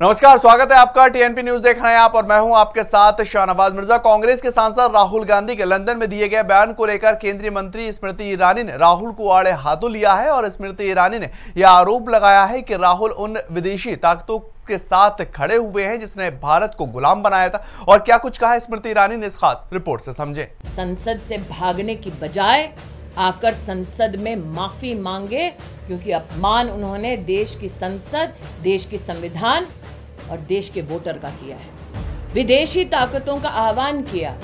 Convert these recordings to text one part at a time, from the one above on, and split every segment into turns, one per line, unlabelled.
नमस्कार, स्वागत है आपका। टीएनपी न्यूज देख रहे हैं आप और मैं हूं आपके साथ शाहनवाज मिर्जा। कांग्रेस के सांसद राहुल गांधी के लंदन में दिए गए बयान को लेकर केंद्रीय मंत्री स्मृति ईरानी ने राहुल को आड़े हाथों लिया है और स्मृति ईरानी ने यह आरोप लगाया है कि राहुल उन विदेशी ताकतों के साथ खड़े हुए हैं जिसने भारत को गुलाम बनाया था। और क्या कुछ कहा स्मृति ईरानी ने, इस खास रिपोर्ट से समझे।
संसद से भागने की बजाय आकर संसद में माफी मांगे, क्योंकि अपमान उन्होंने देश की संसद, देश की संविधान और देश के वोटर का किया है। विदेशी ताकतों का आह्वान किया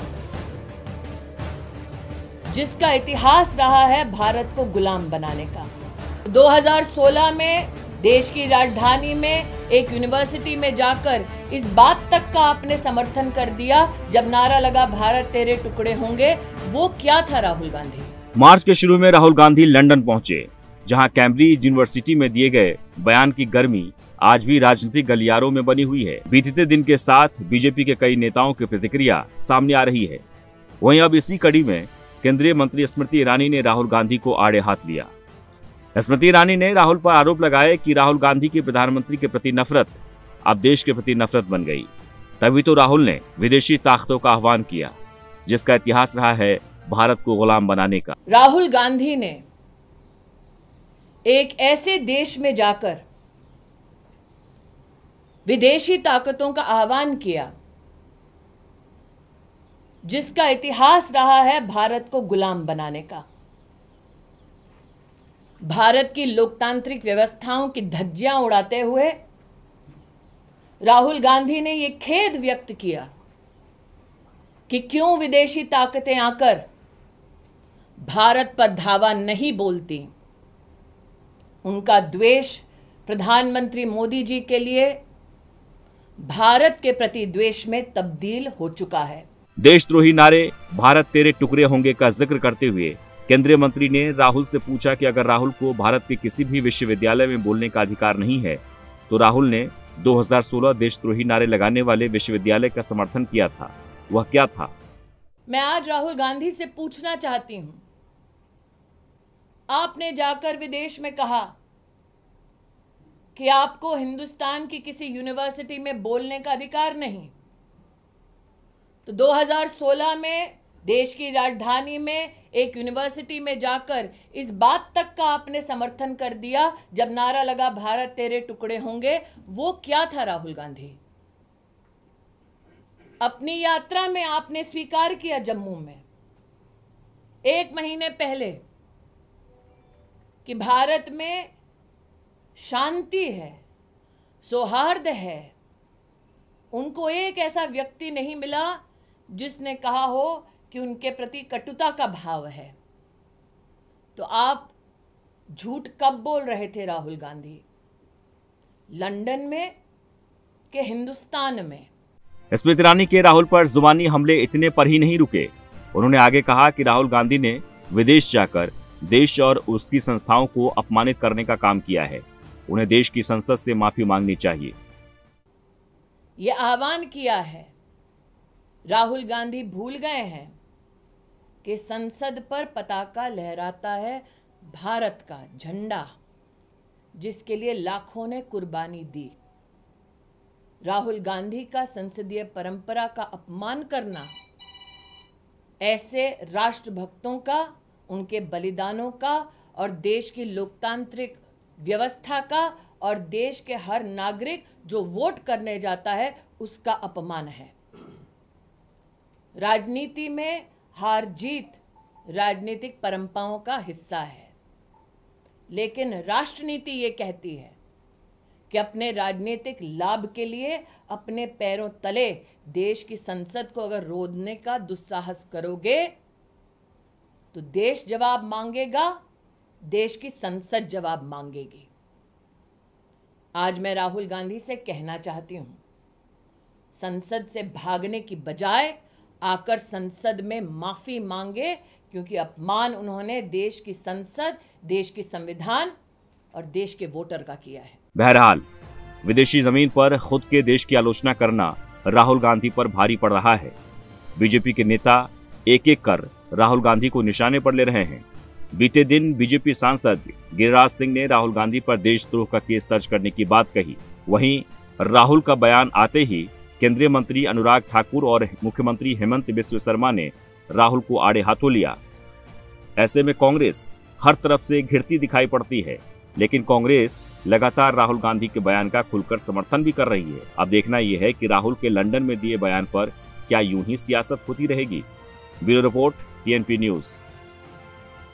जिसका इतिहास रहा है भारत को गुलाम बनाने का। 2016 में देश की राजधानी में एक यूनिवर्सिटी में जाकर इस बात तक का आपने समर्थन कर दिया जब नारा लगा भारत तेरे टुकड़े होंगे। वो क्या था राहुल गांधी?
मार्च के शुरू में राहुल गांधी लंदन पहुंचे, जहां कैम्ब्रिज यूनिवर्सिटी में दिए गए बयान की गर्मी आज भी राजनीतिक गलियारों में बनी हुई है। बीतते दिन के साथ बीजेपी के कई नेताओं की प्रतिक्रिया सामने आ रही है। वहीं अब इसी कड़ी में केंद्रीय मंत्री स्मृति ईरानी ने राहुल गांधी को आड़े हाथ लिया। स्मृति ईरानी ने राहुल पर आरोप लगाया कि राहुल गांधी की प्रधानमंत्री के प्रति नफरत अब देश के प्रति नफरत बन गई। तभी तो राहुल ने विदेशी ताकतों का आह्वान किया जिसका इतिहास रहा है भारत को गुलाम बनाने का।
राहुल गांधी ने एक ऐसे देश में जाकर विदेशी ताकतों का आह्वान किया जिसका इतिहास रहा है भारत को गुलाम बनाने का। भारत की लोकतांत्रिक व्यवस्थाओं की धज्जियां उड़ाते हुए राहुल गांधी ने यह खेद व्यक्त किया कि क्यों विदेशी ताकतें आकर भारत पर धावा नहीं बोलती। उनका द्वेष प्रधानमंत्री मोदी जी के लिए भारत के प्रति द्वेष में तब्दील हो चुका है।
देशद्रोही नारे भारत तेरे टुकड़े होंगे का जिक्र करते हुए केंद्रीय मंत्री ने राहुल से पूछा कि अगर राहुल को भारत के किसी भी विश्वविद्यालय में बोलने का अधिकार नहीं है तो राहुल ने 2016 देशद्रोही नारे लगाने वाले विश्वविद्यालय का समर्थन किया था, वह क्या था?
मैं आज राहुल गांधी से पूछना चाहती हूं, आपने जाकर विदेश में कहा कि आपको हिंदुस्तान की किसी यूनिवर्सिटी में बोलने का अधिकार नहीं, तो 2016 में देश की राजधानी में एक यूनिवर्सिटी में जाकर इस बात तक का आपने समर्थन कर दिया जब नारा लगा भारत तेरे टुकड़े होंगे। वो क्या था राहुल गांधी? अपनी यात्रा में आपने स्वीकार किया जम्मू में 1 महीने पहले कि भारत में शांति है, सौहार्द है। उनको एक ऐसा व्यक्ति नहीं मिला जिसने कहा हो कि उनके प्रति कटुता का भाव है। तो आप झूठ कब बोल रहे थे राहुल गांधी? लंदन में कि हिंदुस्तान में?
स्मृति ईरानी के राहुल पर जुबानी हमले इतने पर ही नहीं रुके। उन्होंने आगे कहा कि राहुल गांधी ने विदेश जाकर देश और उसकी संस्थाओं को अपमानित करने का काम किया है। उन्हें देश की संसद से माफी मांगनी चाहिए।
ये आह्वान किया है। राहुल गांधी भूल गए हैं कि संसद पर पताका लहराता है भारत का झंडा, जिसके लिए लाखों ने कुर्बानी दी। राहुल गांधी का संसदीय परंपरा का अपमान करना ऐसे राष्ट्रभक्तों का, उनके बलिदानों का और देश की लोकतांत्रिक व्यवस्था का और देश के हर नागरिक जो वोट करने जाता है उसका अपमान है। राजनीति में हार जीत राजनीतिक परंपराओं का हिस्सा है, लेकिन राष्ट्रनीति ये कहती है कि अपने राजनीतिक लाभ के लिए अपने पैरों तले देश की संसद को अगर रोधने का दुस्साहस करोगे तो देश जवाब मांगेगा, देश की संसद जवाब मांगेगी। आज मैं राहुल गांधी से कहना चाहती हूं, संसद से भागने की बजाय आकर संसद में माफी मांगे, क्योंकि अपमान उन्होंने देश की संसद, देश की संविधान और देश के वोटर का किया है।
बहरहाल विदेशी जमीन पर खुद के देश की आलोचना करना राहुल गांधी पर भारी पड़ रहा है। बीजेपी के नेता एक एक कर राहुल गांधी को निशाने पर ले रहे हैं। बीते दिन बीजेपी सांसद गिरिराज सिंह ने राहुल गांधी पर देशद्रोह का केस दर्ज करने की बात कही। वहीं राहुल का बयान आते ही केंद्रीय मंत्री अनुराग ठाकुर और मुख्यमंत्री हेमंत बिस्व शर्मा ने राहुल को आड़े हाथों लिया। ऐसे में कांग्रेस हर तरफ से घिरती दिखाई पड़ती है, लेकिन कांग्रेस लगातार राहुल गांधी के बयान का खुलकर समर्थन भी कर रही है। अब देखना यह है कि राहुल के लंदन में दिए बयान पर क्या यूं ही सियासत होती रहेगी। Bureau report, TNP news.